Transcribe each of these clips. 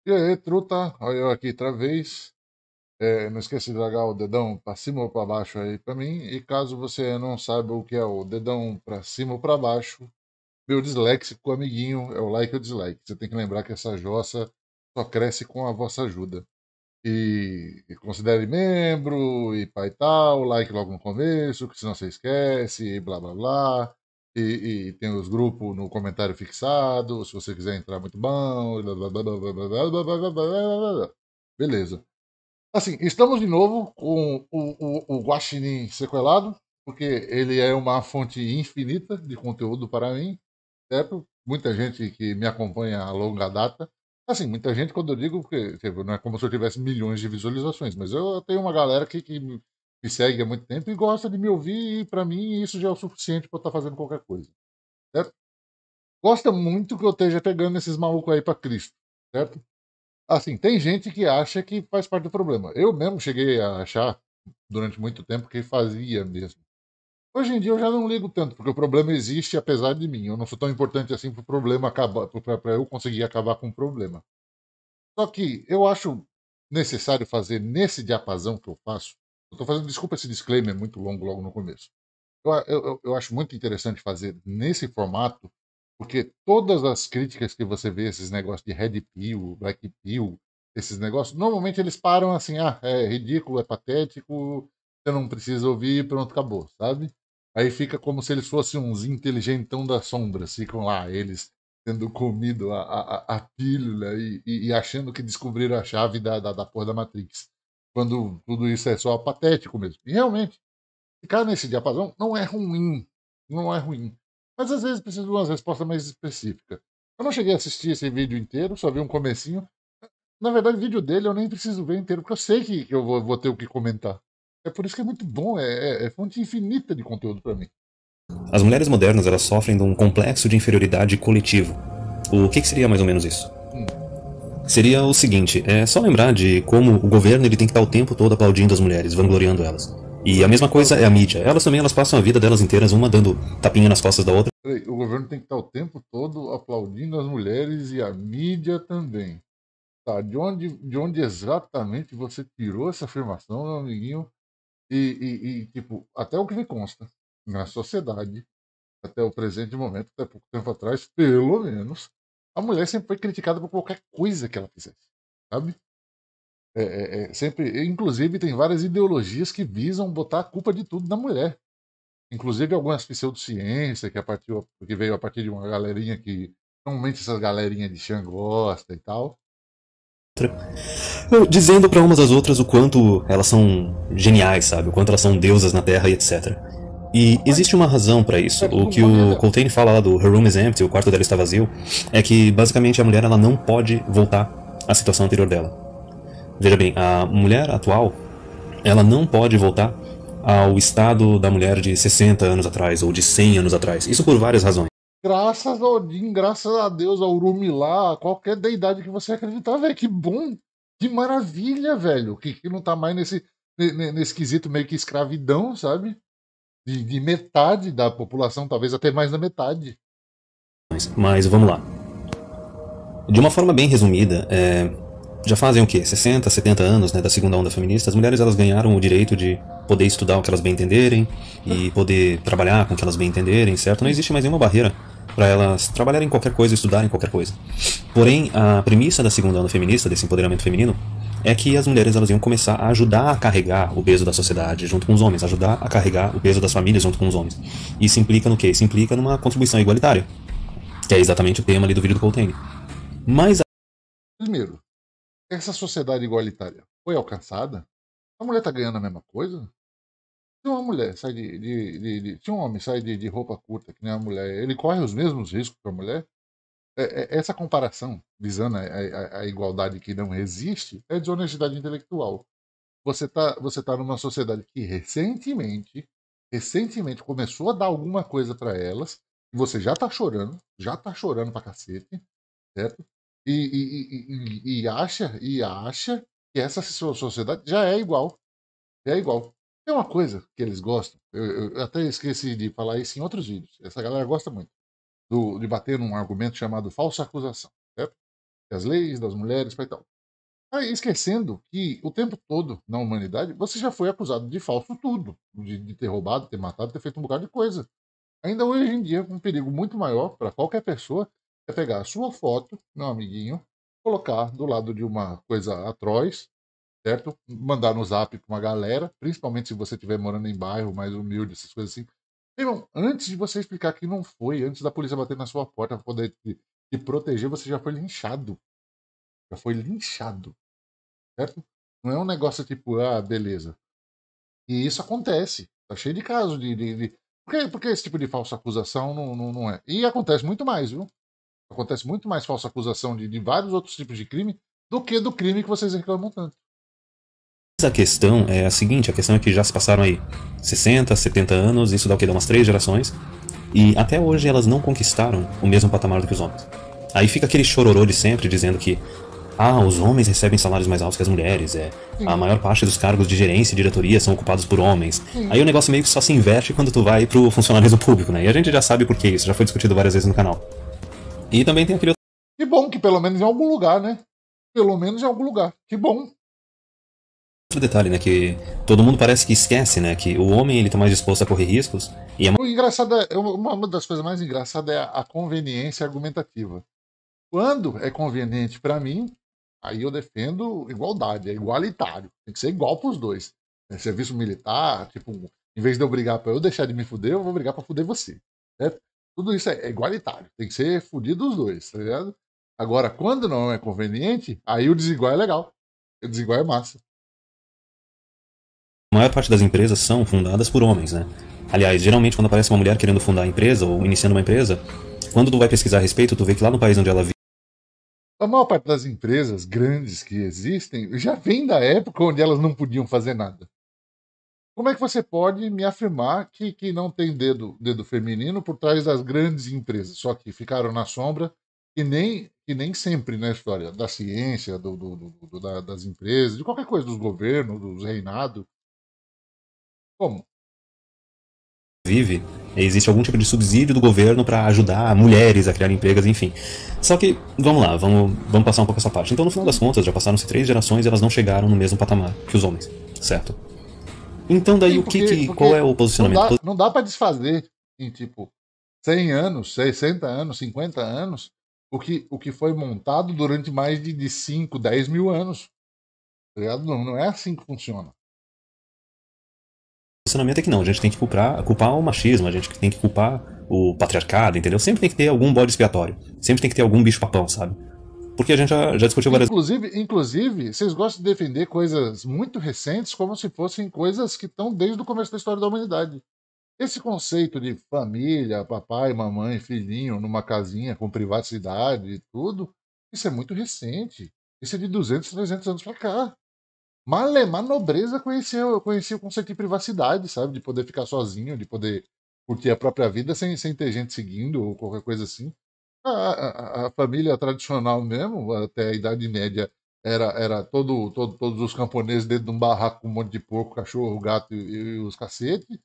E aí, truta? Olha eu aqui outra vez. Não esqueça de largar o dedão para cima ou para baixo aí para mim. E caso você não saiba o que é o dedão para cima ou para baixo, meu disléxico amiguinho é o like ou dislike. Você tem que lembrar que essa jossa só cresce com a vossa ajuda. E considere membro e pai tal, like logo no começo, que senão você esquece, e blá blá blá. E tem os grupos no comentário fixado, se você quiser entrar, muito bom. Blá, blá, blá, blá, blá, blá, blá, blá, blá, blá, blá, blá. Beleza. Assim, estamos de novo com o Guaxinim sequelado, porque ele é uma fonte infinita de conteúdo para mim, certo? Muita gente que me acompanha a longa data. Assim, muita gente, quando eu digo, porque tipo, não é como se eu tivesse milhões de visualizações, mas eu tenho uma galera que me segue há muito tempo e gosta de me ouvir, e para mim isso já é o suficiente para eu estar fazendo qualquer coisa, certo? Gosta muito que eu esteja pegando esses malucos aí para Cristo, certo? Assim, tem gente que acha que faz parte do problema. Eu mesmo cheguei a achar, durante muito tempo, que fazia mesmo. Hoje em dia eu já não ligo tanto, porque o problema existe apesar de mim. Eu não sou tão importante assim para o problema acabar, para eu conseguir acabar com o problema. Só que eu acho necessário fazer nesse diapasão que eu faço. Eu estou fazendo, desculpa esse disclaimer muito longo logo no começo. Eu acho muito interessante fazer nesse formato, porque todas as críticas que você vê, esses negócios de Red Pill, Black Pill, esses negócios, normalmente eles param assim, é ridículo, é patético, você não precisa ouvir, pronto, acabou, sabe? Aí fica como se eles fossem uns inteligentão das sombras, ficam lá, eles tendo comido a pílula e achando que descobriram a chave da porra da Matrix. Quando tudo isso é só patético mesmo. E realmente, ficar nesse diapasão não é ruim. Não é ruim. Mas às vezes precisa de uma resposta mais específica. Eu não cheguei a assistir esse vídeo inteiro, só vi um comecinho. Na verdade, o vídeo dele eu nem preciso ver inteiro, porque eu sei que eu vou ter o que comentar. É por isso que é muito bom, é fonte infinita de conteúdo para mim. As mulheres modernas elas sofrem de um complexo de inferioridade coletivo. O que seria mais ou menos isso? Hum. Seria o seguinte, é só lembrar de como o governo ele tem que estar o tempo todo aplaudindo as mulheres, vangloriando elas. E a mesma coisa é a mídia. Elas também elas passam a vida delas inteiras, uma dando tapinha nas costas da outra. Peraí, o governo tem que estar o tempo todo aplaudindo as mulheres e a mídia também. Tá, de onde exatamente você tirou essa afirmação, meu amiguinho? Tipo, até o que me consta, na sociedade, até o presente momento, até pouco tempo atrás, pelo menos, a mulher sempre foi criticada por qualquer coisa que ela fizesse, sabe? Sempre, inclusive, tem várias ideologias que visam botar a culpa de tudo na mulher. Inclusive algumas pseudociências que veio a partir de uma galerinha que normalmente essas galerinhas de Xang gosta e tal. Dizendo para umas às outras o quanto elas são geniais, sabe? O quanto elas são deusas na Terra e etc. E Mas existe uma razão para isso. é O tudo que uma o merda. Coltrane fala lá do Her Room is Empty, o quarto dela está vazio, é que basicamente a mulher ela não pode voltar à situação anterior dela. Veja bem, a mulher atual, ela não pode voltar ao estado da mulher de 60 anos atrás ou de 100 anos atrás. Isso por várias razões. Graças a Odin, graças a Deus, ao Urumilá, qualquer deidade que você acreditar, velho. Que bom, que maravilha, velho. Que não tá mais nesse quesito meio que escravidão, sabe? De metade da população, talvez até mais da metade. Mas vamos lá. De uma forma bem resumida, já fazem o quê? 60, 70 anos né, da segunda onda feminista, as mulheres elas ganharam o direito de poder estudar o que elas bem entenderem e poder trabalhar com o que elas bem entenderem, certo? Não Sim. existe mais nenhuma barreira para elas trabalharem em qualquer coisa, estudarem qualquer coisa. Porém, a premissa da segunda onda feminista, desse empoderamento feminino, é que as mulheres elas iam começar a ajudar a carregar o peso da sociedade junto com os homens, ajudar a carregar o peso das famílias junto com os homens. Isso implica no quê? Isso implica numa contribuição igualitária, que é exatamente o tema ali do vídeo do Coltrane. Mas Primeiro, essa sociedade igualitária foi alcançada? A mulher tá ganhando a mesma coisa? Se uma mulher sai se um homem sai de roupa curta, que nem a mulher, ele corre os mesmos riscos que a mulher? Essa comparação, visando a igualdade que não existe, é desonestidade intelectual. Você tá numa sociedade que recentemente começou a dar alguma coisa para elas, e você já tá chorando pra cacete, certo? E acha que essa sua sociedade já é igual. É igual. Tem uma coisa que eles gostam, eu até esqueci de falar isso em outros vídeos. Essa galera gosta muito de bater num argumento chamado falsa acusação, certo? as leis das mulheres e tal. Aí, esquecendo que o tempo todo na humanidade você já foi acusado de falso tudo, de ter roubado, ter matado, ter feito um bocado de coisa. Ainda hoje em dia, um perigo muito maior para qualquer pessoa é pegar a sua foto, meu amiguinho, colocar do lado de uma coisa atroz, certo? Mandar no zap para uma galera, principalmente se você estiver morando em bairro mais humilde, essas coisas assim. Irmão, antes de você explicar que não foi, antes da polícia bater na sua porta para poder te proteger, você já foi linchado. Já foi linchado, certo? Não é um negócio tipo, ah, beleza. E isso acontece. Tá cheio de casos Por que esse tipo de falsa acusação não é? E acontece muito mais, viu? Acontece muito mais falsa acusação de vários outros tipos de crime do que do crime que vocês reclamam tanto. Mas a questão é a seguinte, a questão é que já se passaram aí 60, 70 anos, isso dá o quê? Dá umas 3 gerações, e até hoje elas não conquistaram o mesmo patamar do que os homens. Aí fica aquele chororô de sempre dizendo que os homens recebem salários mais altos que as mulheres, a Sim, maior parte dos cargos de gerência e diretoria são ocupados por homens. Aí o sim. negócio meio que só se inverte quando tu vai pro funcionalismo público, né? E a gente já sabe por que isso, já foi discutido várias vezes no canal. E também tem aquele Que bom que pelo menos em algum lugar, né? Pelo menos em algum lugar. Que bom. outro detalhe, né, que todo mundo parece que esquece, né, que o homem ele tá mais disposto a correr riscos e O engraçado uma das coisas mais engraçadas é a conveniência argumentativa. Quando é conveniente para mim, aí eu defendo igualdade, é igualitário. Tem que ser igual para os dois. É serviço militar, tipo, em vez de eu brigar para eu deixar de me fuder, eu vou brigar para fuder você. Certo? Tudo isso é igualitário. Tem que ser fudido os dois, tá ligado? Agora, quando não é conveniente, aí o desigual é legal. O desigual é massa. a maior parte das empresas são fundadas por homens, né? Aliás, geralmente quando aparece uma mulher querendo fundar a empresa ou iniciando uma empresa, quando tu vai pesquisar a respeito, tu vê que lá no país onde ela vive, A maior parte das empresas grandes que existem já vem da época onde elas não podiam fazer nada. Como é que você pode me afirmar que não tem dedo feminino por trás das grandes empresas, só que ficaram na sombra, que nem sempre na história da ciência, das empresas, de qualquer coisa, dos governos, dos reinados? Como? existe algum tipo de subsídio do governo para ajudar mulheres a criar empregos, enfim. Só que, vamos lá, vamos passar um pouco essa parte. Então, no final das contas, já passaram-se 3 gerações e elas não chegaram no mesmo patamar que os homens, certo? Então, daí Sim, qual porque é o não posicionamento? dá, não dá para desfazer em tipo 100 anos, 60 anos, 50 anos, o que foi montado durante mais de 5, 10 mil anos. Tá ligado? Não é assim que funciona. Posicionamento é que não, a gente tem que culpar o machismo, a gente tem que culpar o patriarcado, entendeu? Sempre tem que ter algum bode expiatório. Sempre tem que ter algum bicho papão, sabe? Porque a gente já discutiu várias Inclusive, vocês gostam de defender coisas muito recentes como se fossem coisas que estão desde o começo da história da humanidade. Esse conceito de família, papai, mamãe, filhinho, numa casinha com privacidade e tudo, isso é muito recente. Isso é de 200, 300 anos para cá. Malemar nobreza conhecia o conceito de privacidade, sabe? De poder ficar sozinho, de poder curtir a própria vida sem ter gente seguindo ou qualquer coisa assim. A família tradicional mesmo, até a Idade Média, era todos os camponeses dentro de um barraco com um monte de porco, cachorro, gato e os cacete.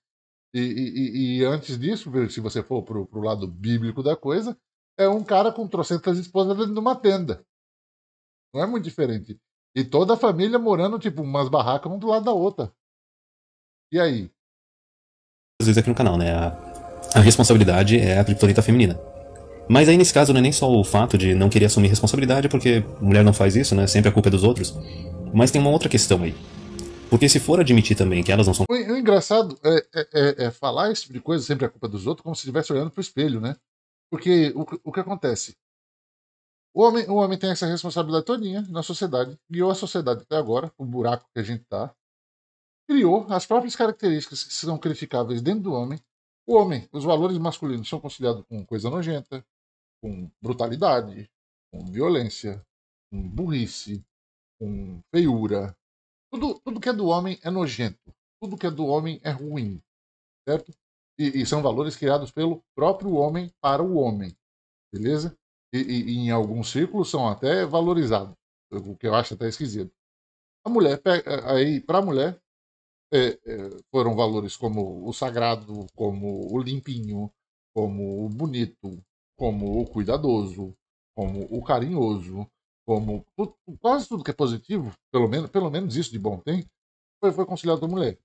E antes disso, se você for pro lado bíblico da coisa, é um cara com trocentas esposas dentro de uma tenda. Não é muito diferente. E toda a família morando, tipo, umas barracas um do lado da outra. E aí? vezes aqui no canal, né? A responsabilidade é a criptonita feminina. Mas aí nesse caso não é nem só o fato de não querer assumir responsabilidade, porque mulher não faz isso, né? Sempre a culpa é dos outros. Mas tem uma outra questão aí. Porque se for admitir também que elas não são. O engraçado é falar esse tipo de coisa, sempre a culpa dos outros, como se estivesse olhando pro espelho, né? Porque o que acontece? O homem tem essa responsabilidade todinha na sociedade, guiou a sociedade até agora, o buraco que a gente tá, criou as próprias características que são criticáveis dentro do homem. O homem, os valores masculinos são conciliados com coisa nojenta, com brutalidade, com violência, com burrice, com feiura. Tudo que é do homem é nojento. Tudo que é do homem é ruim, certo? E são valores criados pelo próprio homem para o homem, beleza? E em alguns círculos são até valorizados, o que eu acho até esquisito. A mulher, aí, para a mulher, foram valores como o sagrado, como o limpinho, como o bonito, como o cuidadoso, como o carinhoso. como quase tudo que é positivo, pelo menos isso de bom tem, foi conciliado com a mulher,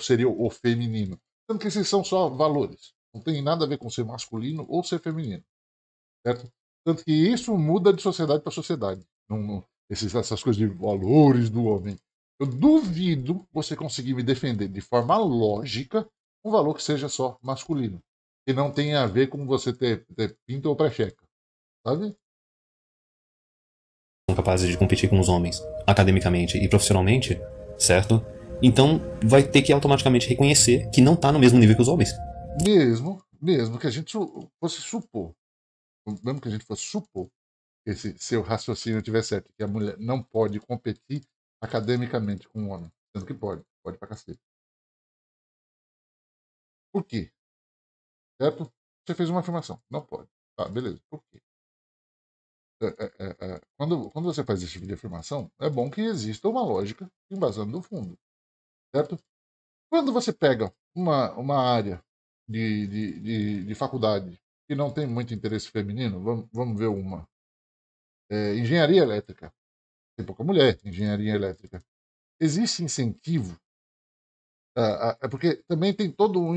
seria o feminino. Tanto que esses são só valores. Não tem nada a ver com ser masculino ou ser feminino. Certo? Tanto que isso muda de sociedade para sociedade. Essas coisas de valores do homem. Eu duvido você conseguir me defender de forma lógica um valor que seja só masculino. Que não tenha a ver com você ter pinto ou pré-checa. Sabe? São capazes de competir com os homens, academicamente e profissionalmente, certo? Então vai ter que automaticamente reconhecer que não tá no mesmo nível que os homens. Mesmo que a gente fosse supor, mesmo que a gente fosse supor que esse seu raciocínio tiver certo, que a mulher não pode competir academicamente com o homem. Sendo que pode pra cacete. Por quê? Certo? Você fez uma afirmação. Não pode. Tá, beleza. Por quê? Quando você faz esse tipo de afirmação, é bom que exista uma lógica embasando no fundo. Certo? Quando você pega uma área de faculdade que não tem muito interesse feminino, vamos ver uma. Engenharia elétrica. Tem pouca mulher em engenharia elétrica. Existe incentivo. É porque também tem todo um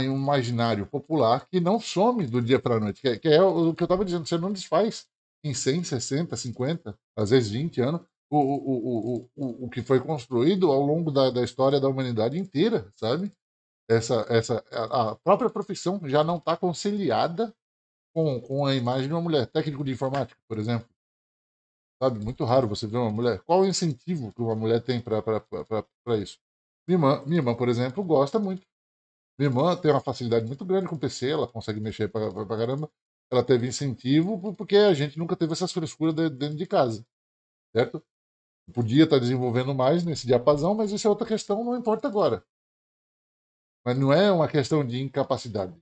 imaginário popular que não some do dia para a noite, que é o que eu estava dizendo, você não desfaz em 100, 60, 50, às vezes 20 anos, o que foi construído ao longo da história da humanidade inteira, sabe? A própria profissão já não está conciliada com a imagem de uma mulher. Técnico de informática, por exemplo, sabe? Muito raro você ver uma mulher. Qual o incentivo que uma mulher tem para isso? Minha irmã, por exemplo, gosta muito. Minha irmã tem uma facilidade muito grande com o PC, ela consegue mexer pra caramba. Ela teve incentivo porque a gente nunca teve essas frescuras dentro de casa, certo? Podia estar desenvolvendo mais nesse diapasão, mas isso é outra questão, não importa agora. Mas não é uma questão de incapacidade.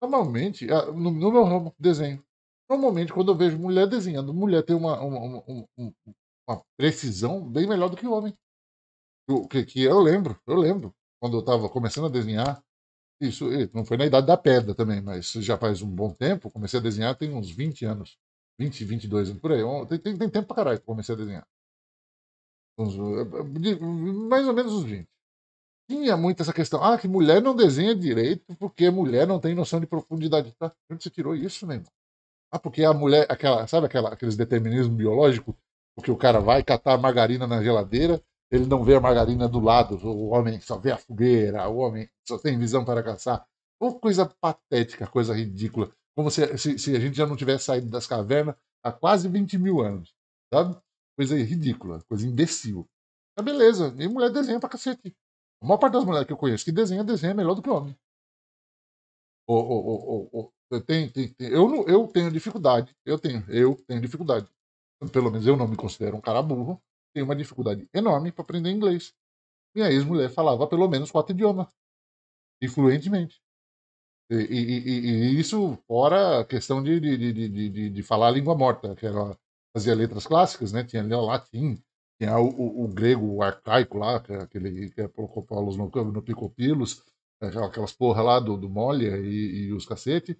Normalmente, no meu ramo, desenho. Normalmente, quando eu vejo mulher desenhando, mulher tem uma precisão bem melhor do que o homem. Que eu lembro, quando eu estava começando a desenhar, isso não foi na idade da pedra também, mas já faz um bom tempo. Comecei a desenhar tem uns 20 anos. 20, 22 anos, por aí. Tem tempo pra caralho que eu comecei a desenhar. Mais ou menos uns 20. Tinha muito essa questão. Ah, que mulher não desenha direito porque mulher não tem noção de profundidade. Tá? Onde você tirou isso, né, irmão? Ah, porque a mulher, sabe aqueles determinismo biológico? Porque o cara vai catar a margarina na geladeira, ele não vê a margarina do lado, o homem só vê a fogueira, o homem só tem visão para caçar. Ou coisa patética, coisa ridícula. Como se a gente já não tivesse saído das cavernas há quase 20 mil anos. Sabe? Coisa ridícula, coisa imbecil. Tá beleza, e mulher desenha pra cacete. A maior parte das mulheres que eu conheço que desenha melhor do que homem. Eu tenho dificuldade. Eu tenho dificuldade. Pelo menos eu não me considero um cara burro. Tenho uma dificuldade enorme para aprender inglês. Minha ex-mulher falava pelo menos 4 idiomas, e fluentemente. E isso fora a questão de falar a língua morta, que ela fazia letras clássicas, né? Tinha ali o latim, tinha o grego arcaico lá, que é aquele que é Procopolos no Picopilos, aquelas porra lá do Molia e os cacete,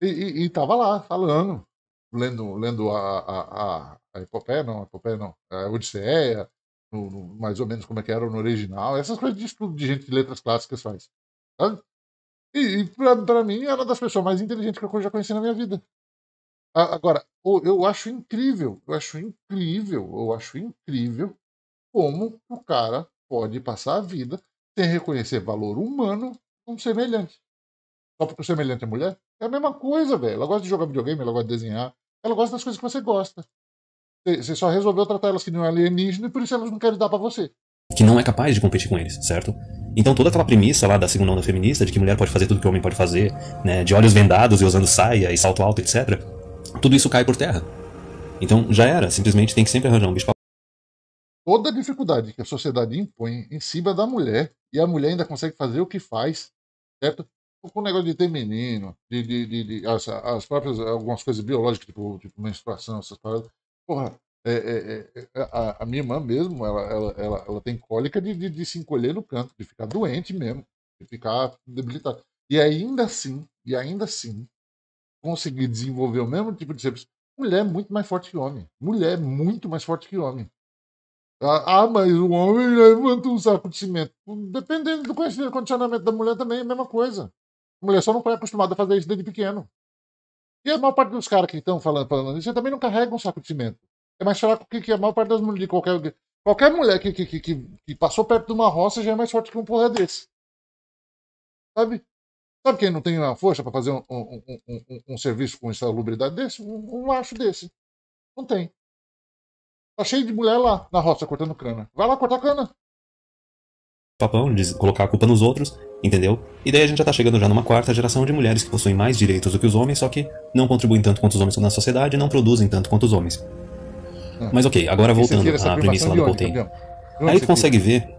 e tava lá falando, lendo a epopeia não, a Odisseia, mais ou menos como é que era no original, essas coisas de estudo de gente de letras clássicas faz. Sabe? Pra mim, era uma das pessoas mais inteligentes que eu já conheci na minha vida. Agora, eu acho incrível, eu acho incrível como o cara pode passar a vida sem reconhecer valor humano num semelhante. Só porque o semelhante é mulher? É a mesma coisa, velho. Ela gosta de jogar videogame, ela gosta de desenhar, ela gosta das coisas que você gosta. Você só resolveu tratar elas que não é alienígena e por isso elas não querem dar pra você. Que não é capaz de competir com eles, certo? Então toda aquela premissa lá da segunda onda feminista de que mulher pode fazer tudo que o homem pode fazer, né, de olhos vendados e usando saia e salto alto, etc., tudo isso cai por terra. Então já era, simplesmente tem que sempre arranjar um bicho pra... Toda a dificuldade que a sociedade impõe em cima da mulher e a mulher ainda consegue fazer o que faz, certo? Com o negócio de ter menino, as próprias, algumas coisas biológicas, tipo menstruação, essas paradas. Porra, a minha irmã mesmo, ela tem cólica de se encolher no canto, de ficar doente mesmo, de ficar debilitada. E ainda assim, conseguir desenvolver o mesmo tipo de serviço. Mulher é muito mais forte que homem. Mulher é muito mais forte que homem. Mas o homem levanta um saco de cimento. Dependendo do condicionamento da mulher também é a mesma coisa. A mulher só não foi acostumada a fazer isso desde pequeno. E a maior parte dos caras que estão falando isso, também não carrega um saco de cimento. É mais fraco que a maior parte das mulheres de qualquer mulher que passou perto de uma roça já é mais forte que um porra desse. Sabe? Sabe quem não tem a força para fazer um serviço com insalubridade desse? Um macho desse. Não tem. Tá cheio de mulher lá na roça cortando cana. Vai lá cortar cana. Papão, de colocar a culpa nos outros, entendeu? E daí a gente já tá chegando já numa quarta geração de mulheres que possuem mais direitos do que os homens, só que não contribuem tanto quanto os homens na sociedade e não produzem tanto quanto os homens. Mas ok, agora voltando à premissa lá do Paul TM. Aí tu consegue ver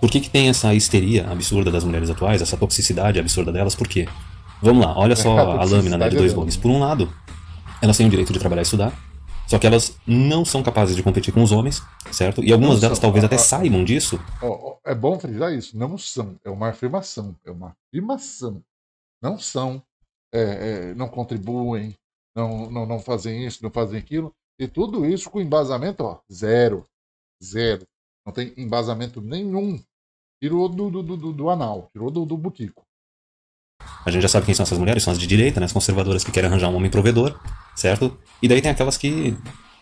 por que tem essa histeria absurda das mulheres atuais, essa toxicidade absurda delas, por quê? Vamos lá, olha só a lâmina, né, de dois gumes. Por um lado, elas têm o direito de trabalhar e estudar, só que elas não são capazes de competir com os homens, certo? E algumas delas talvez até saibam disso. É bom frisar isso. Não são. É uma afirmação. É uma afirmação. Não são. Não contribuem. Não fazem isso, não fazem aquilo. E tudo isso com embasamento, ó, zero. Zero. Não tem embasamento nenhum. Tirou do anal. Tirou do butico. A gente já sabe quem são essas mulheres, são as de direita, né? As conservadoras que querem arranjar um homem provedor, certo? E daí tem aquelas que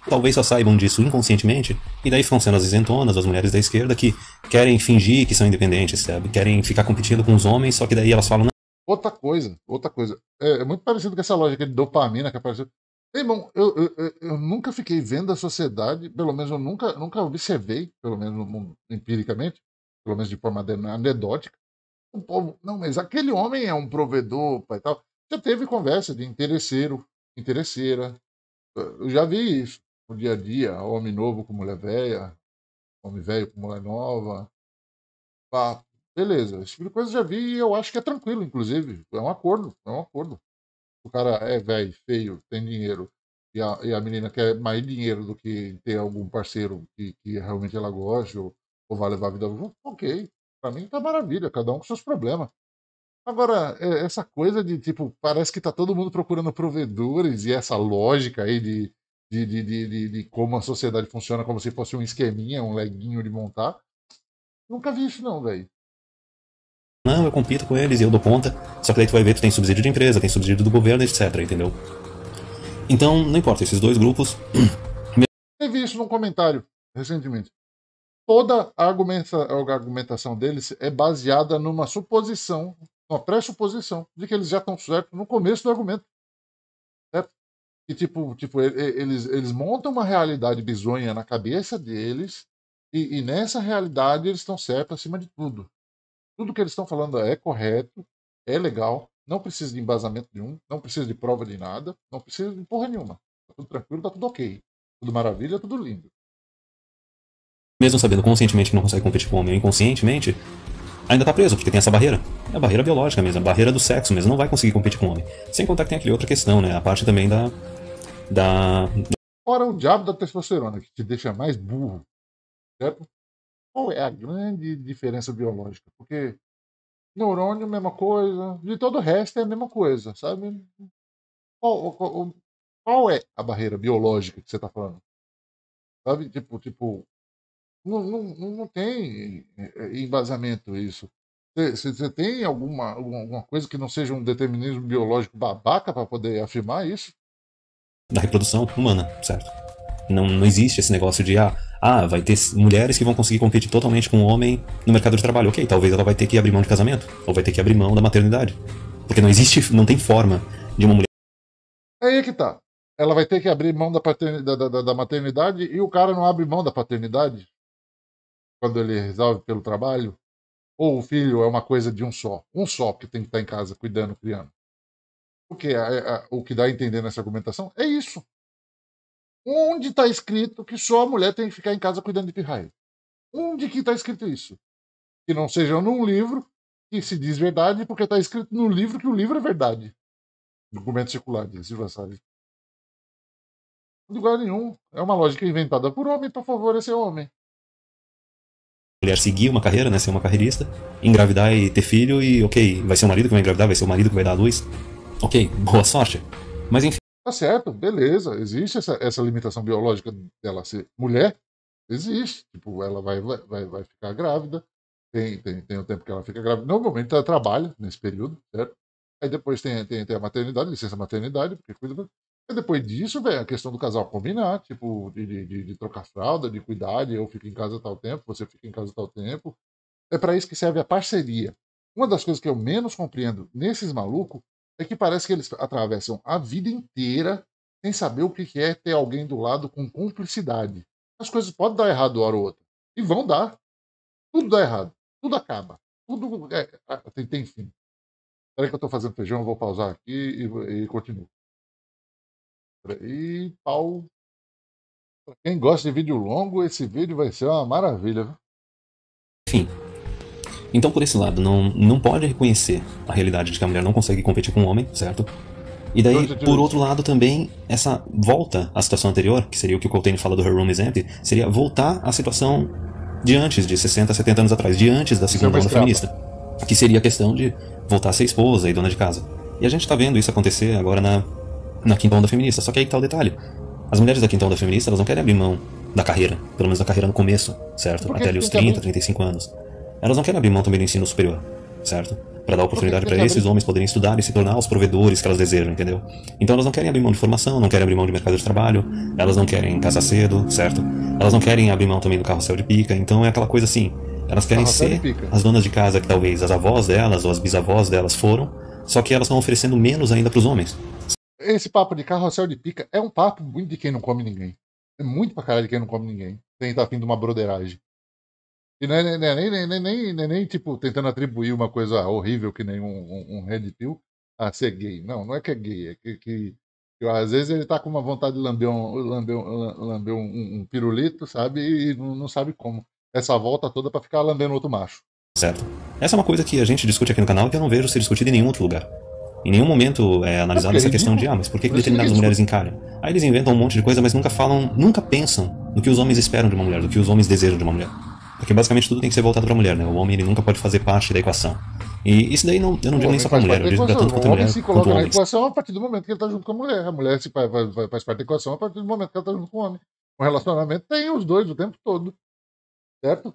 talvez só saibam disso inconscientemente, e daí ficam sendo as isentonas, as mulheres da esquerda, que querem fingir que são independentes, sabe? Querem ficar competindo com os homens, só que daí elas falam... Outra coisa. É muito parecido com essa lógica de dopamina que apareceu. Irmão, eu nunca fiquei vendo a sociedade, pelo menos eu nunca observei, pelo menos empiricamente, pelo menos de forma anedótica, o povo, não, mas aquele homem é um provedor, pai, tal. Já teve conversa de interesseira. Eu já vi isso no dia a dia, homem novo com mulher velha, homem velho com mulher nova. Pá, beleza, esse tipo de coisa eu já vi e eu acho que é tranquilo, inclusive. É um acordo, é um acordo. O cara é velho, feio, tem dinheiro, e a menina quer mais dinheiro do que ter algum parceiro que realmente ela goste ou vai levar a vida junto, ok. Pra mim tá maravilha, cada um com seus problemas. Agora, essa coisa de, tipo, parece que tá todo mundo procurando provedores e essa lógica aí de como a sociedade funciona como se fosse um esqueminha, um leguinho de montar. Nunca vi isso não, velho. Não, eu compito com eles e eu dou conta. Só que daí tu vai ver que tem subsídio de empresa, tem subsídio do governo, etc, entendeu? Então, não importa, esses dois grupos... Teve isso num comentário, recentemente. Toda a argumentação deles é baseada numa suposição, uma pressuposição, de que eles já estão certos no começo do argumento. Certo? E tipo eles montam uma realidade bizonha na cabeça deles, e nessa realidade eles estão certos acima de tudo. Tudo que eles estão falando é correto, é legal, não precisa de embasamento nenhum, não precisa de prova de nada, não precisa de porra nenhuma. Tá tudo tranquilo, tá tudo ok. Tudo maravilha, tudo lindo. Mesmo sabendo conscientemente que não consegue competir com o homem inconscientemente, ainda tá preso, porque tem essa barreira. É a barreira biológica mesmo, a barreira do sexo mesmo, não vai conseguir competir com o homem. Sem contar que tem aquela outra questão, né? A parte também Fora o diabo da testosterona, que te deixa mais burro, certo? Qual é a grande diferença biológica? Porque neurônio, mesma coisa, de todo o resto é a mesma coisa, sabe? Qual é a barreira biológica que você está falando? Sabe? Tipo, não tem embasamento isso. Você tem alguma coisa que não seja um determinismo biológico babaca para poder afirmar isso? da reprodução humana, certo? Não existe esse negócio de, vai ter mulheres que vão conseguir competir totalmente com o homem no mercado de trabalho. Ok, talvez ela vai ter que abrir mão de casamento, ou vai ter que abrir mão da maternidade. Porque não tem forma de uma mulher... É aí que tá. Ela vai ter que abrir mão da maternidade e o cara não abre mão da paternidade quando ele resolve pelo trabalho. Ou o filho é uma coisa de um só que tem que estar em casa cuidando, criando. Porque o que dá a entender nessa argumentação é isso. Onde está escrito que só a mulher tem que ficar em casa cuidando de pirraia? Onde que está escrito isso? Que não seja num livro que se diz verdade, porque está escrito no livro que o livro é verdade. Documento circular de Silva Salles. Em lugar nenhum. É uma lógica inventada por homem para favorecer homem. Mulher seguir uma carreira, né, ser uma carreirista, engravidar e ter filho, e ok, vai ser o marido que vai engravidar, vai ser o marido que vai dar a luz. Ok, boa sorte. Mas enfim. Tá certo, beleza. Existe essa limitação biológica dela ser mulher? Existe. Tipo, ela vai ficar grávida. Tem o tempo que ela fica grávida. Normalmente ela trabalha nesse período, certo? Aí depois tem a maternidade, licença maternidade, porque cuida. E depois disso, velho, a questão do casal combinar, tipo, de trocar fralda, de cuidar, de eu fico em casa tal tempo, você fica em casa tal tempo. É para isso que serve a parceria. Uma das coisas que eu menos compreendo nesses malucos é que parece que eles atravessam a vida inteira sem saber o que é ter alguém do lado com cumplicidade. As coisas podem dar errado uma hora ou outra. E vão dar. Tudo dá errado. Tudo acaba. Tudo tem fim. Espera que eu estou fazendo feijão, eu vou pausar aqui e continuo. E pau. Pra quem gosta de vídeo longo, esse vídeo vai ser uma maravilha. Viu? Enfim. Então, por esse lado, não pode reconhecer a realidade de que a mulher não consegue competir com o homem, certo? E daí, por outro lado, também, essa volta à situação anterior, que seria o que o Coltrane fala do Her Room is Empty, seria voltar à situação de antes, de 60, 70 anos atrás, de antes da segunda onda feminista. Que seria a questão de voltar a ser esposa e dona de casa. E a gente tá vendo isso acontecer agora na quinta onda feminista. Só que aí que tá o detalhe. As mulheres da quinta onda feminista, elas não querem abrir mão da carreira, pelo menos da carreira no começo, certo? Até ali os 30, 35 anos. Elas não querem abrir mão também do ensino superior, certo? Para dar oportunidade para esses homens poderem estudar e se tornar os provedores que elas desejam, entendeu? Então elas não querem abrir mão de formação, não querem abrir mão de mercado de trabalho, elas não querem casar cedo, certo? Elas não querem abrir mão também do carrossel de pica, então é aquela coisa assim, elas querem ser as donas de casa que talvez as avós delas ou as bisavós delas foram, só que elas estão oferecendo menos ainda para os homens. Esse papo de carrossel de pica é um papo muito de quem não come ninguém. É muito pra caralho de quem não come ninguém. Tem tá afim de uma broderagem. E não é nem tipo, tentando atribuir uma coisa horrível que nem um Red Pill a ser gay. Não é que é gay, é que às vezes ele tá com uma vontade de lamber um pirulito, sabe? E não sabe como. Essa volta toda pra ficar lambendo outro macho. Certo. Essa é uma coisa que a gente discute aqui no canal e que eu não vejo ser discutida em nenhum outro lugar. Em nenhum momento é analisada essa questão de, mas por que determinadas mulheres encaram? Aí eles inventam um monte de coisa, mas nunca falam, nunca pensam no que os homens esperam de uma mulher, do que os homens desejam de uma mulher. Porque basicamente tudo tem que ser voltado pra mulher, né? O homem ele nunca pode fazer parte da equação. E isso daí eu não digo nem só pra mulher, eu digo pra tanto quanto mulher se quanto coloca na homens. equação a partir do momento que ele tá junto com a mulher. A mulher faz parte da equação a partir do momento que ela tá junto com o homem. O relacionamento tem os dois o tempo todo. Certo?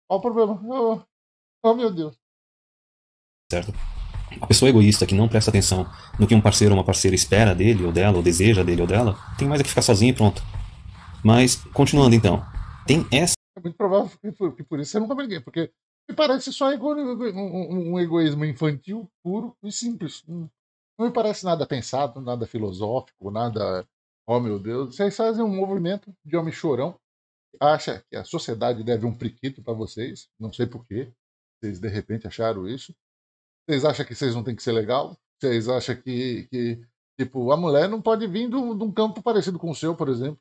Qual o problema? Oh, meu Deus. Certo? A pessoa egoísta que não presta atenção no que um parceiro ou uma parceira espera dele ou dela, ou deseja dele ou dela, tem mais é que ficar sozinho e pronto. Mas, continuando então, tem essa. É muito provável que por isso você não come ninguém, porque me parece só um egoísmo infantil, puro e simples. Não me parece nada pensado, nada filosófico, nada. Oh, meu Deus. Vocês fazem um movimento de homem chorão, acha que a sociedade deve um priquito para vocês, não sei porquê. Vocês de repente acharam isso. Vocês acham que vocês não têm que ser legal? Vocês acham tipo, a mulher não pode vir de um campo parecido com o seu, por exemplo?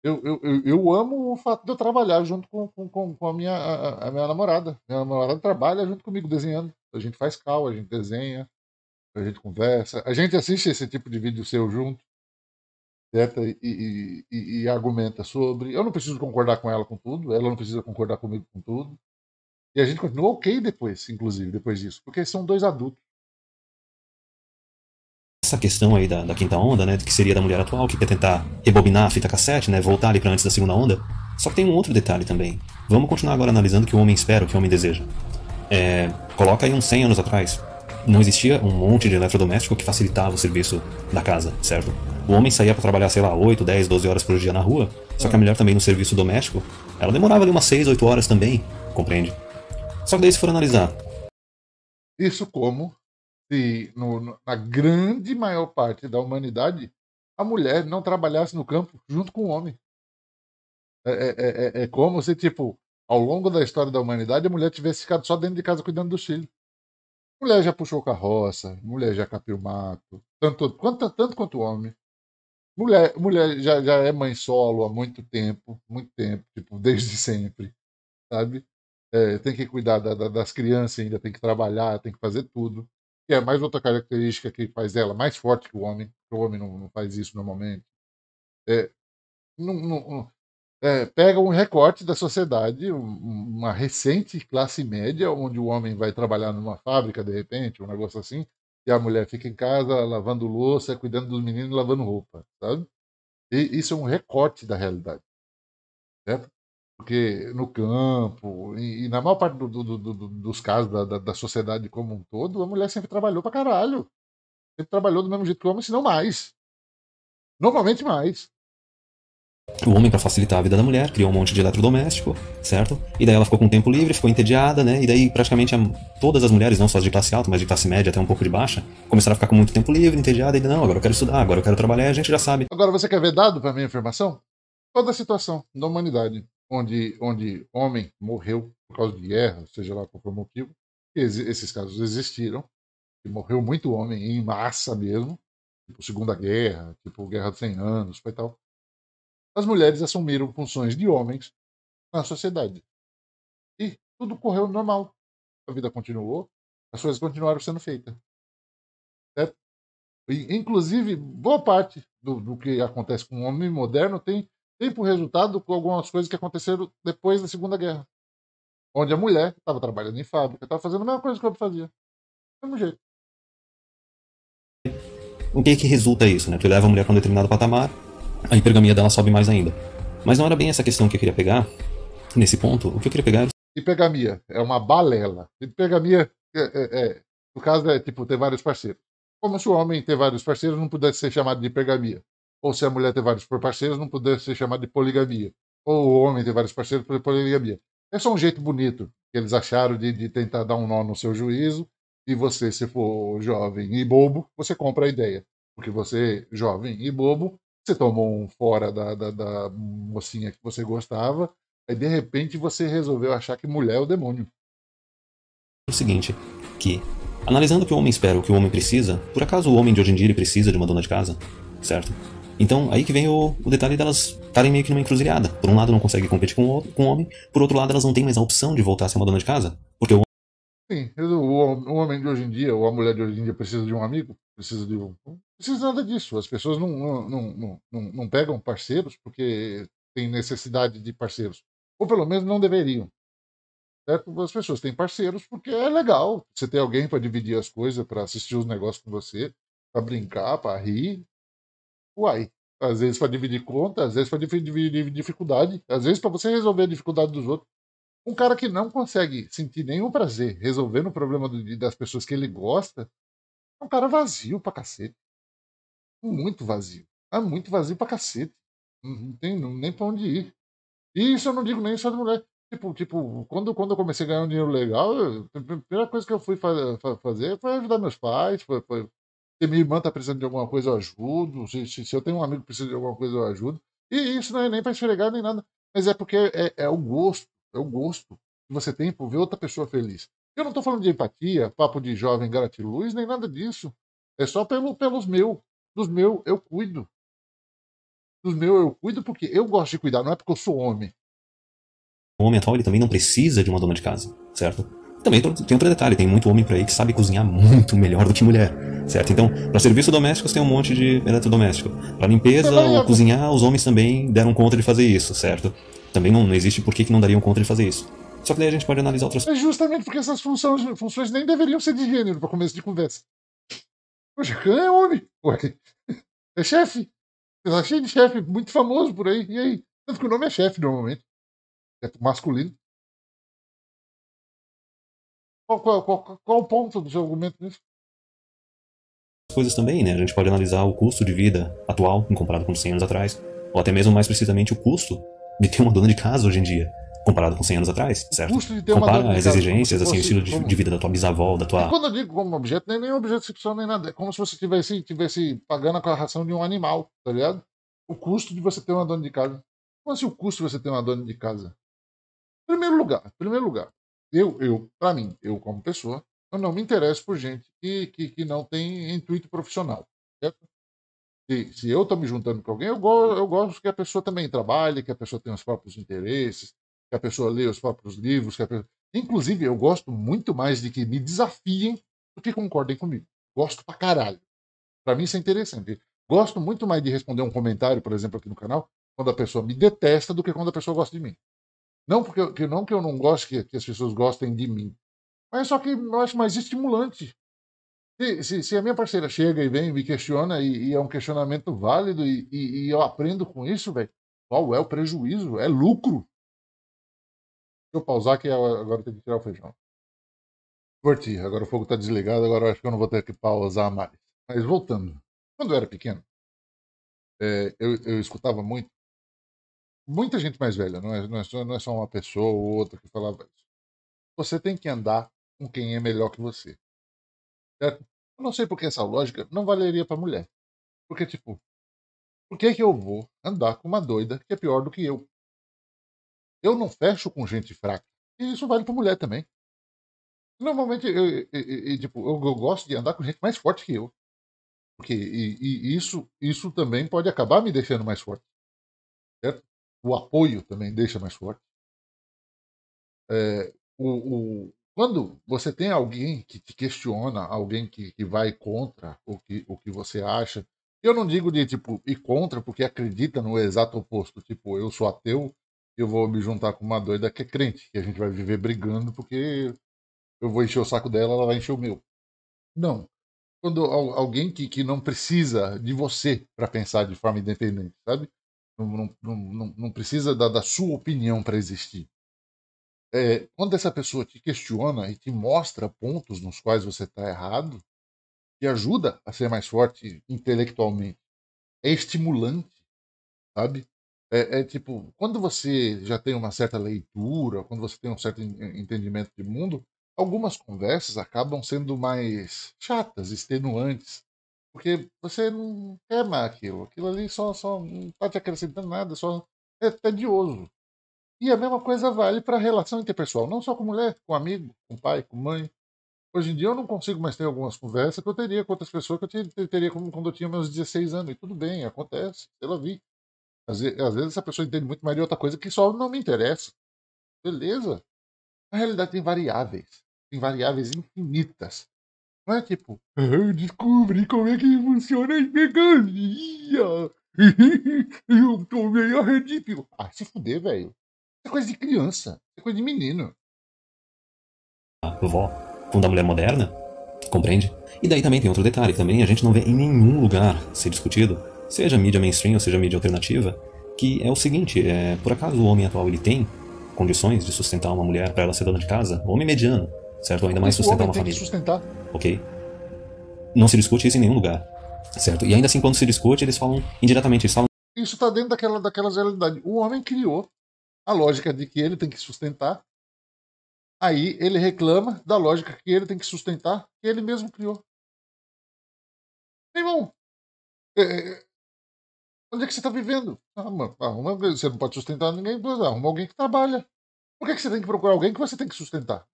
Eu amo o fato de eu trabalhar junto com a minha namorada. Minha namorada trabalha junto comigo desenhando. A gente faz cal, a gente desenha, a gente conversa, a gente assiste esse tipo de vídeo seu junto, certo? E argumenta sobre. Eu não preciso concordar com ela com tudo, ela não precisa concordar comigo com tudo. E a gente continua ok depois, inclusive, depois disso, porque são dois adultos. Essa questão aí da quinta onda, né, que seria da mulher atual, que quer tentar rebobinar a fita cassete, né, voltar ali para antes da segunda onda. Só que tem um outro detalhe também. Vamos continuar agora analisando o que o homem espera, o que o homem deseja. Coloca aí uns 100 anos atrás. Não existia um monte de eletrodoméstico que facilitava o serviço da casa, certo? O homem saía para trabalhar, sei lá, 8, 10, 12 horas por dia na rua, só que a mulher também no serviço doméstico, ela demorava ali umas 6, 8 horas também, compreende? Só que daí se for analisar. Isso como se na grande maior parte da humanidade a mulher não trabalhasse no campo junto com o homem. É como se, tipo, ao longo da história da humanidade, a mulher tivesse ficado só dentro de casa cuidando dos filhos. Mulher já puxou carroça, mulher já capiu mato, tanto quanto homem. Mulher já é mãe solo há muito tempo, tipo, desde sempre, sabe? Tem que cuidar das crianças ainda, tem que trabalhar, tem que fazer tudo. Que é mais outra característica que faz ela mais forte que o homem. O homem não faz isso normalmente. É, não, pega um recorte da sociedade, uma recente classe média, onde o homem vai trabalhar numa fábrica, de repente, um negócio assim, e a mulher fica em casa lavando louça, cuidando dos meninos e lavando roupa, sabe? E isso é um recorte da realidade, certo? Porque no campo, e na maior parte dos casos da sociedade como um todo, a mulher sempre trabalhou pra caralho. Sempre trabalhou do mesmo jeito que o homem, se não mais. Normalmente mais. O homem, para facilitar a vida da mulher, criou um monte de eletrodoméstico, certo? E daí ela ficou com tempo livre, ficou entediada, né? E daí praticamente todas as mulheres, não só as de classe alta, mas de classe média até um pouco de baixa, começaram a ficar com muito tempo livre, entediada, e não, agora eu quero estudar, agora eu quero trabalhar, e a gente já sabe. Agora, você quer ver dado para minha afirmação? Toda a situação da humanidade onde homem morreu por causa de guerra, seja lá qual for o motivo, esses casos existiram, e morreu muito homem em massa mesmo, tipo Segunda Guerra, tipo Guerra dos 100 Anos, foi tal. As mulheres assumiram funções de homens na sociedade. E tudo correu normal. A vida continuou, as coisas continuaram sendo feitas. Certo? E, inclusive, boa parte do que acontece com o homem moderno tem por resultado com algumas coisas que aconteceram depois da Segunda Guerra. Onde a mulher estava trabalhando em fábrica, estava fazendo a mesma coisa que o homem fazia. Do mesmo jeito. O que resulta isso, né? Tu leva a mulher para um determinado patamar, a hipergamia dela sobe mais ainda. Mas não era bem essa questão que eu queria pegar, nesse ponto. O que eu queria pegar era Hipergamia é uma balela. Hipergamia, no caso, é tipo ter vários parceiros. Como se o homem ter vários parceiros não pudesse ser chamado de hipergamia. Ou se a mulher ter vários parceiros não pudesse ser chamado de poligamia. Ou o homem ter vários parceiros por poligamia. É só um jeito bonito que eles acharam de tentar dar um nó no seu juízo. E você, se for jovem e bobo, você compra a ideia. Porque você, jovem e bobo, você tomou um fora da mocinha que você gostava. Aí de repente você resolveu achar que mulher é o demônio. o seguinte, que, analisando o que o homem espera, o que o homem precisa, por acaso o homem de hoje em dia ele precisa de uma dona de casa, certo? Então, aí que vem o detalhe delas estarem meio que numa encruzilhada. Por um lado, não conseguem competir com o homem, por outro lado, elas não têm mais a opção de voltar a ser uma dona de casa, porque o Sim, o homem de hoje em dia, ou a mulher de hoje em dia precisa de um amigo, precisa de um. Não precisa nada disso. As pessoas não pegam parceiros porque têm necessidade de parceiros. Ou pelo menos não deveriam. Certo? As pessoas têm parceiros porque é legal. Você ter alguém para dividir as coisas, para assistir os negócios com você, para brincar, para rir. Uai. Às vezes para dividir conta, às vezes para dividir dificuldade, às vezes para você resolver a dificuldade dos outros. Um cara que não consegue sentir nenhum prazer resolvendo o problema das pessoas que ele gosta, é um cara vazio pra cacete. Muito vazio. É muito vazio pra cacete. Não tem nem pra onde ir. E isso eu não digo nem só de mulher. Quando eu comecei a ganhar um dinheiro legal, a primeira coisa que eu fui fazer foi ajudar meus pais. Se minha irmã tá precisando de alguma coisa, eu ajudo. Se eu tenho um amigo que precisa de alguma coisa, eu ajudo. E isso não é nem pra esfregar nem nada. Mas é porque é o gosto. É o gosto que você tem por ver outra pessoa feliz. Eu não tô falando de empatia, papo de jovem gratiluz, nem nada disso. É só pelos meus. Dos meus, eu cuido. Dos meus, eu cuido porque eu gosto de cuidar, não é porque eu sou homem. homem atual ele também não precisa de uma dona de casa, certo? Também tem outro detalhe, tem muito homem por aí que sabe cozinhar muito melhor do que mulher, certo? Então, para serviço doméstico tem um monte de eletrodoméstico. Para limpeza ou cozinhar, os homens também deram conta de fazer isso, certo? Também não existe por que não dariam conta de fazer isso. Só que daí a gente pode analisar outras É justamente porque essas funções nem deveriam ser de gênero para começo de conversa. Poxa, Khan é homem. Ué, é chefe. Tá cheio de chefe muito famoso por aí. E aí? Tanto que o nome é chefe normalmente. É masculino. Qual o ponto do seu argumento nisso? coisas também, né? A gente pode analisar o custo de vida atual, em comparado com 100 anos atrás, ou até mesmo mais precisamente o custo de ter uma dona de casa hoje em dia, comparado com 100 anos atrás, certo? O custo de ter uma dona Compara de as casa como exigências, se assim, o fosse. estilo de vida da tua bisavó, da E tua. quando eu digo como objeto, nem objeto sexual nem nada. É como se você tivesse pagando a ração de um animal, tá ligado? O custo de você ter uma dona de casa. Como assim o custo de você ter uma dona de casa? Primeiro lugar, para mim, eu como pessoa, eu não me interesso por gente que não tem intuito profissional. Certo? Se eu estou me juntando com alguém, eu gosto que a pessoa também trabalhe, que a pessoa tenha os próprios interesses, que a pessoa leia os próprios livros. Inclusive, eu gosto muito mais de que me desafiem do que concordem comigo. Gosto pra caralho. Pra mim, isso é interessante. Gosto muito mais de responder um comentário, por exemplo, aqui no canal, quando a pessoa me detesta do que quando a pessoa gosta de mim. Não porque não que eu não goste que as pessoas gostem de mim, mas só que eu acho mais estimulante. Se a minha parceira chega e vem e me questiona e é um questionamento válido e eu aprendo com isso, velho, qual é o prejuízo? É lucro. Deixa eu pausar que agora eu tenho que tirar o feijão. Curti, agora o fogo tá desligado, agora eu acho que eu não vou ter que pausar mais. Mas voltando, quando eu era pequeno, eu escutava muita gente mais velha, não é só uma pessoa ou outra que falava isso. Você tem que andar com quem é melhor que você, certo? Eu não sei porque essa lógica não valeria pra mulher. Porque, tipo, por que que eu vou andar com uma doida que é pior do que eu? Eu não fecho com gente fraca. E isso vale pra mulher também. Normalmente, tipo, eu gosto de andar com gente mais forte que eu. Porque isso também pode acabar me deixando mais forte, certo? O apoio também deixa mais forte. Quando você tem alguém que te questiona, alguém que vai contra o que você acha, eu não digo de tipo ir contra porque acredita no exato oposto, tipo, eu sou ateu, eu vou me juntar com uma doida que é crente, que a gente vai viver brigando porque eu vou encher o saco dela, ela vai encher o meu. Não. Quando alguém que não precisa de você para pensar de forma independente, sabe? Não precisa da sua opinião para existir. Quando essa pessoa te questiona e te mostra pontos nos quais você está errado, te ajuda a ser mais forte intelectualmente. É estimulante, sabe? Tipo, quando você já tem uma certa leitura, quando você tem um certo entendimento de mundo, algumas conversas acabam sendo mais chatas, extenuantes, porque você não quer mais aquilo. Aquilo ali só não está te acrescentando nada, só é tedioso. E a mesma coisa vale para a relação interpessoal, não só com mulher, com amigo, com pai, com mãe. Hoje em dia eu não consigo mais ter algumas conversas que eu teria com outras pessoas que teria quando eu tinha meus 16 anos. E tudo bem, acontece, pela vida. Às vezes essa pessoa entende muito mais de outra coisa que só não me interessa. Beleza. Na realidade tem variáveis infinitas. Não é tipo, eu descobri como é que funciona a pegadinha. Eu tomei a Red Pill. Ah, se fuder, velho. Isso é coisa de criança. Isso é coisa de menino. Vó, quando a mulher moderna, compreende? E daí também tem outro detalhe, que também a gente não vê em nenhum lugar ser discutido, seja mídia mainstream ou seja mídia alternativa, que é o seguinte, por acaso o homem atual ele tem condições de sustentar uma mulher para ela ser dona de casa? O homem mediano, certo? Ou ainda mais O sustentar homem uma tem que família, sustentar. ok? Não se discute isso em nenhum lugar, certo? E ainda assim quando se discute eles falam indiretamente, eles falam Isso está dentro daquelas realidades. O homem criou a lógica de que ele tem que sustentar. Aí ele reclama da lógica que ele tem que sustentar, que ele mesmo criou. Meu irmão, é, é, onde é que você está vivendo? Você não pode sustentar ninguém, pois arruma alguém que trabalha. Por que você tem que procurar alguém que você tem que sustentar?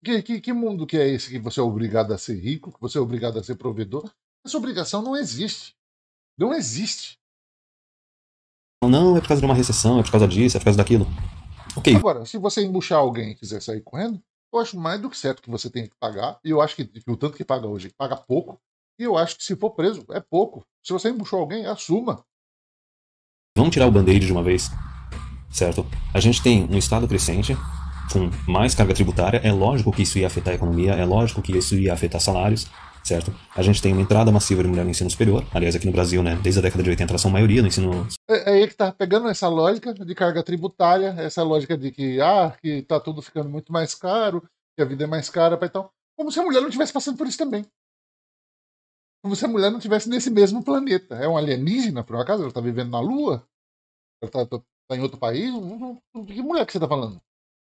Que mundo que é esse que você é obrigado a ser rico, que você é obrigado a ser provedor? Essa obrigação não existe. Não existe. não, é por causa de uma recessão, é por causa disso, é por causa daquilo. Ok, Agora, se você embuchar alguém e quiser sair correndo, eu acho mais do que certo que você tenha que pagar. E eu acho que o tanto que paga hoje, paga pouco. E eu acho que se for preso, é pouco. Se você embuchou alguém, assuma. vamos tirar o band-aid de uma vez, certo? A gente tem um estado crescente, com mais carga tributária, é lógico que isso ia afetar a economia, é lógico que isso ia afetar salários, certo? A gente tem uma entrada massiva de mulher no ensino superior, aliás, aqui no Brasil, né, desde a década de 80 elas são maioria no ensino. É aí que tá pegando essa lógica de carga tributária, essa lógica de que tá tudo ficando muito mais caro, que a vida é mais cara, e tal. Como se a mulher não estivesse passando por isso também. Como se a mulher não estivesse nesse mesmo planeta. É um alienígena, por um acaso? Ela tá vivendo na Lua? Ela tá em outro país? Que mulher que você tá falando?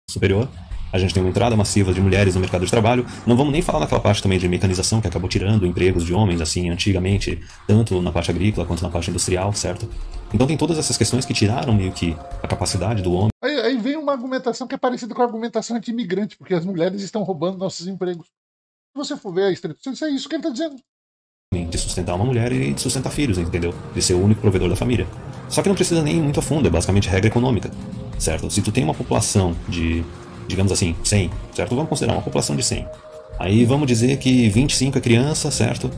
Superior. A gente tem uma entrada massiva de mulheres no mercado de trabalho. Não vamos nem falar naquela parte também de mecanização que acabou tirando empregos de homens, assim, antigamente, tanto na parte agrícola quanto na parte industrial, certo? Então tem todas essas questões que tiraram meio que a capacidade do homem Aí vem uma argumentação que é parecida com a argumentação anti-imigrante, porque as mulheres estão roubando nossos empregos. Se você for ver a estrito senso, é isso que ele está dizendo. de sustentar uma mulher e de sustentar filhos, entendeu? De ser o único provedor da família. Só que não precisa nem ir muito a fundo, é basicamente regra econômica, certo? Se tu tem uma população de, digamos assim, 100, certo? Vamos considerar uma população de 100. Aí vamos dizer que 25 é criança, certo?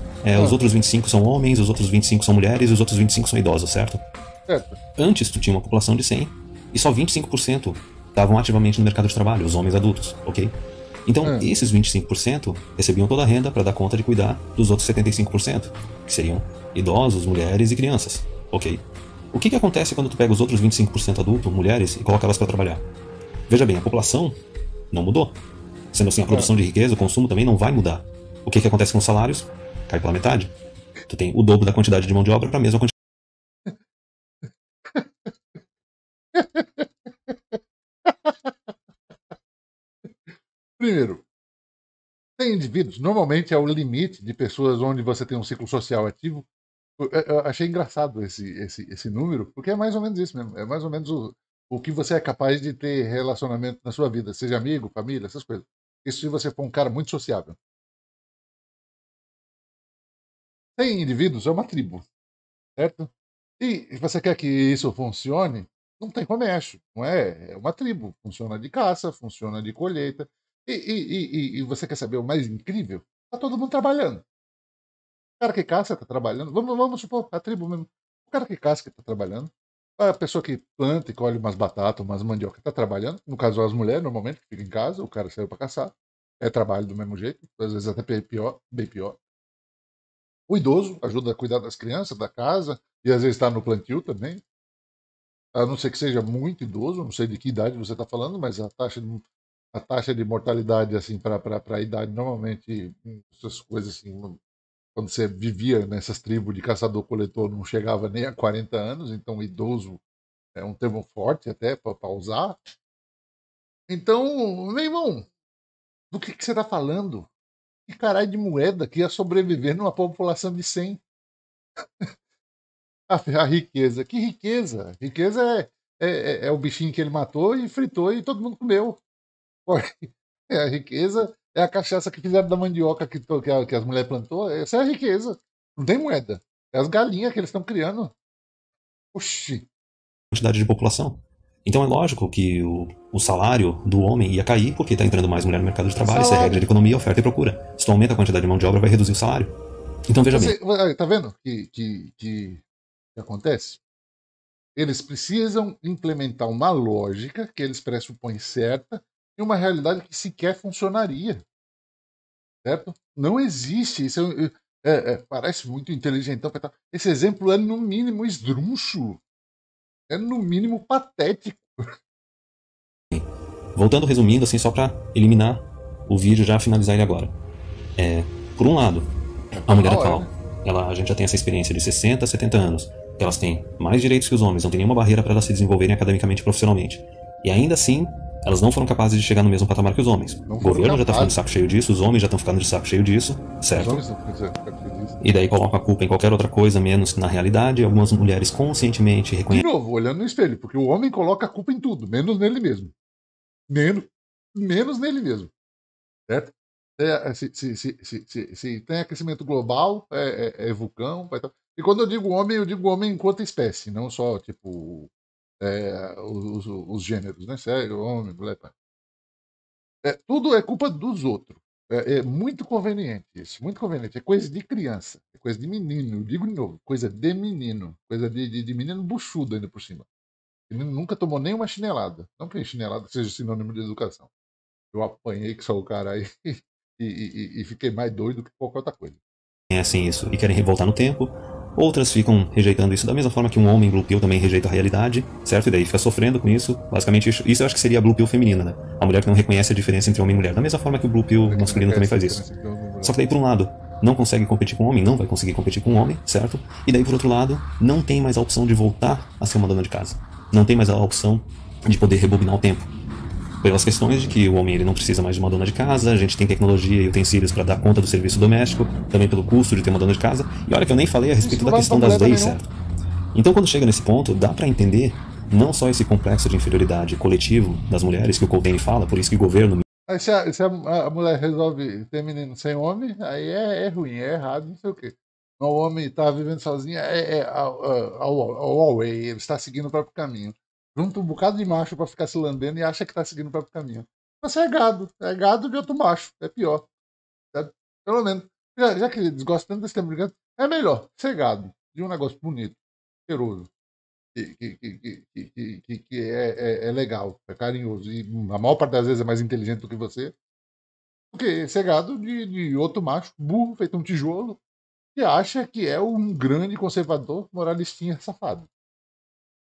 Os outros 25 são homens, os outros 25 são mulheres e os outros 25 são idosos, certo? Certo. Antes tu tinha uma população de 100 e só 25% estavam ativamente no mercado de trabalho, os homens adultos, ok? Então, É, esses 25% recebiam toda a renda para dar conta de cuidar dos outros 75%, que seriam idosos, mulheres e crianças. Ok? O que acontece quando tu pega os outros 25% adultos, mulheres, e coloca elas para trabalhar? Veja bem, a população não mudou. Sendo assim, a é. produção de riqueza, o consumo também não vai mudar. O que acontece com os salários? Cai pela metade. Tu tem o dobro da quantidade de mão de obra para a mesma quantidade. Primeiro, tem indivíduos, normalmente é o limite de pessoas onde você tem um ciclo social ativo. Eu achei engraçado esse número, porque é mais ou menos isso mesmo. É mais ou menos o que você é capaz de ter relacionamento na sua vida, seja amigo, família, essas coisas. Isso se você for um cara muito sociável. Tem indivíduos, é uma tribo, certo? E você quer que isso funcione? Não tem comércio, não é? É uma tribo. Funciona de caça, funciona de colheita. E você quer saber o mais incrível? Tá todo mundo trabalhando. O cara que caça está trabalhando. Vamos supor, a tribo mesmo. O cara que caça que está trabalhando. A pessoa que planta e colhe umas batatas, umas mandioca, está trabalhando. No caso, as mulheres, normalmente, que ficam em casa. O cara saiu para caçar. É trabalho do mesmo jeito. Às vezes até pior, bem pior. O idoso ajuda a cuidar das crianças, da casa. E às vezes está no plantio também. A não ser que seja muito idoso. Não sei de que idade você está falando, mas a taxa de mortalidade, assim, para a idade, normalmente, essas coisas assim, quando você vivia nessas tribos de caçador-coletor, não chegava nem a 40 anos, então idoso é um termo forte até para usar. Então, meu irmão, do que você está falando? Que caralho de moeda que ia sobreviver numa população de 100? A riqueza. Que riqueza? Riqueza é o bichinho que ele matou e fritou e todo mundo comeu. Pô, a riqueza é a cachaça que fizeram da mandioca que as mulheres plantou. Essa é a riqueza. Não tem moeda. É as galinhas que eles estão criando. Oxi. De população. Então é lógico que o salário do homem ia cair porque está entrando mais mulher no mercado de Que trabalho, isso é regra de salário? economia, oferta e procura. Se tu aumenta a quantidade de mão de obra, vai reduzir o salário. Então veja bem, Tá vendo que acontece? Eles precisam implementar uma lógica que eles pressupõem certa e uma realidade que sequer funcionaria, certo? Não existe. Isso parece muito inteligentão. Esse exemplo é no mínimo esdrúxulo, é no mínimo patético. voltando resumindo assim só para eliminar o vídeo já finalizar ele agora. Por um lado, a Tá mulher na hora, atual, né? a gente já tem essa experiência de 60 a 70 anos. Elas têm mais direitos que os homens, não tem nenhuma barreira para elas se desenvolverem academicamente e profissionalmente. E ainda assim, elas não foram capazes de chegar no mesmo patamar que os homens. Não O foram governo já tá ficando de capazes. saco cheio disso, os homens já estão ficando de saco cheio disso, Os certo? homens não precisam disso. E daí colocam a culpa em qualquer outra coisa menos na realidade. Algumas mulheres conscientemente De reconhecem. novo, olhando no espelho, porque o homem coloca a culpa em tudo, menos nele mesmo. Menos, menos nele mesmo. Certo? Se tem aquecimento global, é vulcão. E quando eu digo homem enquanto espécie, não só, tipo, os gêneros, né? Sério, homem, mulher, pá. Tudo é culpa dos outros. É muito conveniente isso, muito conveniente. É coisa de criança, é coisa de menino. Eu digo de novo, coisa de menino. Coisa de menino buchudo ainda por cima. Ele nunca tomou nenhuma chinelada. Não que chinelada seja sinônimo de educação. Eu apanhei que só o cara aí e fiquei mais doido que qualquer outra coisa. Conhecem isso e querem voltar no tempo. Outras ficam rejeitando isso da mesma forma que um homem blue pill também rejeita a realidade, certo? E daí fica sofrendo com isso. Basicamente, isso eu acho que seria a blue pill feminina, né? A mulher que não reconhece a diferença entre homem e mulher. Da mesma forma que o blue pill Ele que não masculino também reconhece a faz isso. diferença entre homem e Só mulher. que daí, por um lado, não consegue competir com o homem, não vai conseguir competir com o homem, certo? E daí, por outro lado, não tem mais a opção de voltar a ser uma dona de casa. Não tem mais a opção de poder rebobinar o tempo. Pelas questões de que o homem ele não precisa mais de uma dona de casa, a gente tem tecnologia e utensílios para dar conta do serviço doméstico, também pelo custo de ter uma dona de casa. E olha que eu nem falei a Isso respeito não da vale pra questão das mulher também, leis, não. certo? Então, quando chega nesse ponto, dá para entender não só esse complexo de inferioridade coletivo das mulheres que o Coltrane fala, por isso que o governo. Aí se a mulher resolve ter menino sem homem, aí é ruim, é errado, não sei o quê. Mas o homem tá vivendo sozinho, ao way, ele está seguindo o próprio caminho. Junta um bocado de macho para ficar se lambendo e acha que está seguindo o próprio caminho. Mas é gado de outro macho, é pior. Sabe? Pelo menos, já que eles gostam tanto desse tempo brigando, é melhor ser gado de um negócio bonito, cheiroso, que é legal, é carinhoso. E a maior parte das vezes é mais inteligente do que você. Porque esse é gado de outro macho, burro, feito um tijolo, que acha que é um grande conservador, moralistinha, safado.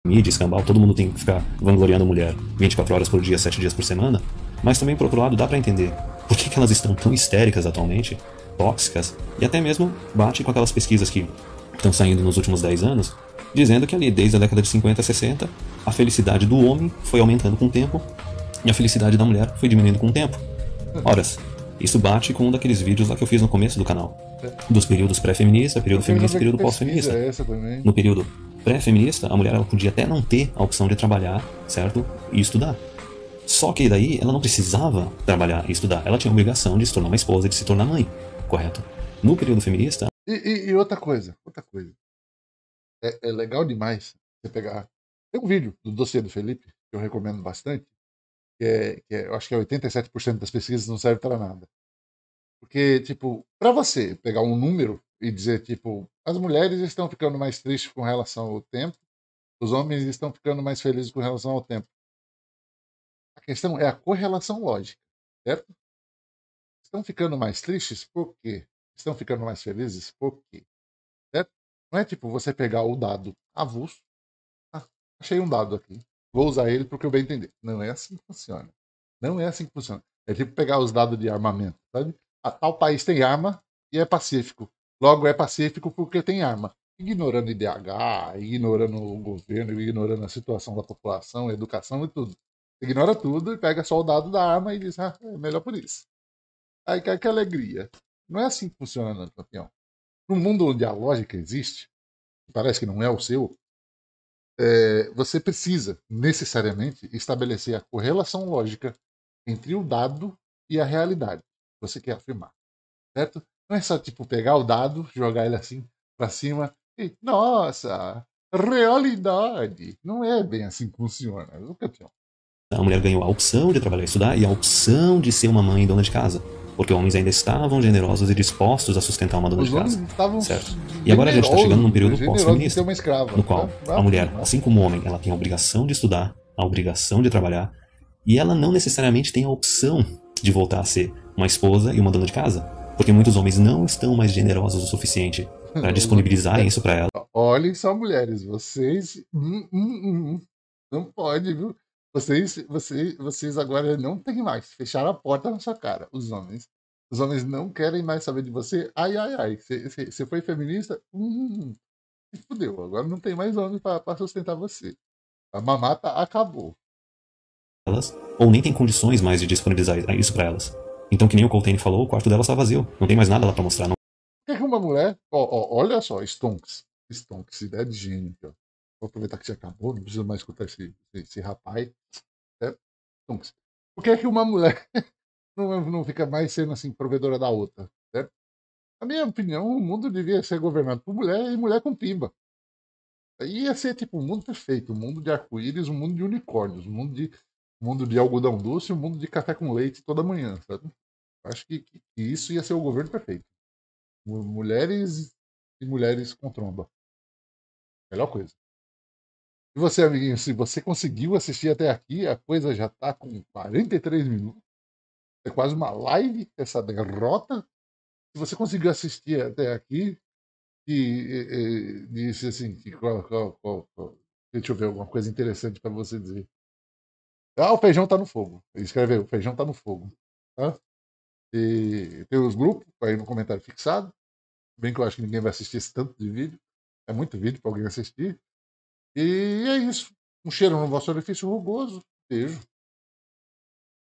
Mídia, escambau, todo mundo tem que ficar vangloriando a mulher 24 horas por dia, 7 dias por semana. Mas também, por outro lado, dá pra entender por que elas estão tão histéricas atualmente, tóxicas, e até mesmo bate com aquelas pesquisas que estão saindo nos últimos 10 anos, dizendo que ali, desde a década de 50, 60, a felicidade do homem foi aumentando com o tempo e a felicidade da mulher foi diminuindo com o tempo. Horas, isso bate com um daqueles vídeos lá que eu fiz no começo do canal, dos períodos pré-feminista, período feminista e período pós-feminista. No período pré-feminista, a mulher ela podia até não ter a opção de trabalhar, certo? E estudar. Só que daí ela não precisava trabalhar e estudar. Ela tinha a obrigação de se tornar uma esposa e de se tornar mãe, correto? No período feminista... E outra coisa. É legal demais você pegar... Tem um vídeo do dossiê do Felipe, que eu recomendo bastante, eu acho que é 87% das pesquisas não serve para nada. Porque, tipo, para você pegar um número e dizer, tipo, as mulheres estão ficando mais tristes com relação ao tempo, os homens estão ficando mais felizes com relação ao tempo. A questão é a correlação lógica, certo? Estão ficando mais tristes por quê? Estão ficando mais felizes por quê? Certo? Não é tipo você pegar o dado avulso, ah, achei um dado aqui, vou usar ele porque eu bem entender. Não é assim que funciona. Não é assim que funciona. É tipo pegar os dados de armamento, sabe? Tal país tem arma e é pacífico. Logo é pacífico porque tem arma. Ignorando IDH, ignorando o governo, ignorando a situação da população, a educação e tudo. Ignora tudo e pega só o dado da arma e diz, ah, é melhor por isso. Aí que alegria. Não é assim que funciona, não, campeão. No mundo onde a lógica existe, parece que não é o seu, você precisa necessariamente estabelecer a correlação lógica entre o dado e a realidade que você quer afirmar, certo? Não é só tipo pegar o dado, jogar ele assim para cima e nossa, realidade. Não é bem assim que funciona, viu, campeão? A mulher ganhou a opção de trabalhar e estudar e a opção de ser uma mãe e dona de casa. Porque homens ainda estavam generosos e dispostos a sustentar uma dona Os de homens casa. estavam Certo? E agora a gente está chegando num período pós-feminista, uma escrava, no qual a mulher, assim como o homem, ela tem a obrigação de estudar, a obrigação de trabalhar, e ela não necessariamente tem a opção de voltar a ser uma esposa e uma dona de casa. Porque muitos homens não estão mais generosos o suficiente para disponibilizarem isso para ela. Olhem só, mulheres, vocês. Não pode, viu? Vocês agora não tem mais. Fecharam a porta na sua cara, os homens. Os homens não querem mais saber de você. Ai, ai, ai. Você foi feminista? Se fudeu. Agora não tem mais homem para sustentar você. A mamata acabou. Ou nem tem condições mais de disponibilizar isso para elas. Então, que nem o Coltrane falou, o quarto dela está vazio. Não tem mais nada lá para mostrar. Não. Por que uma mulher. Olha só, Stonks, ideia de gênio aqui, ó. Vou aproveitar que já acabou, não preciso mais escutar esse rapaz. Certo? Stonks. Por que uma mulher não fica mais sendo assim, provedora da outra? Certo? Na minha opinião, o mundo devia ser governado por mulher e mulher com pimba. Aí ia ser tipo um mundo perfeito, um mundo de arco-íris, um mundo de unicórnios, um mundo de algodão doce, um mundo de café com leite toda manhã, sabe? Acho que isso ia ser o governo perfeito. Mulheres e mulheres com tromba. Melhor coisa. E você, amiguinho, se você conseguiu assistir até aqui, a coisa já tá com 43 minutos. É quase uma live essa derrota. Se você conseguiu assistir até aqui e disse assim, deixa eu ver alguma coisa interessante para você dizer. Ah, o feijão tá no fogo. Ele escreveu, o feijão tá no fogo. Tá? E tem os grupos aí no comentário fixado. Bem que eu acho que ninguém vai assistir esse tanto de vídeo. É muito vídeo para alguém assistir. E é isso. Um cheiro no vosso orifício rugoso. Beijo.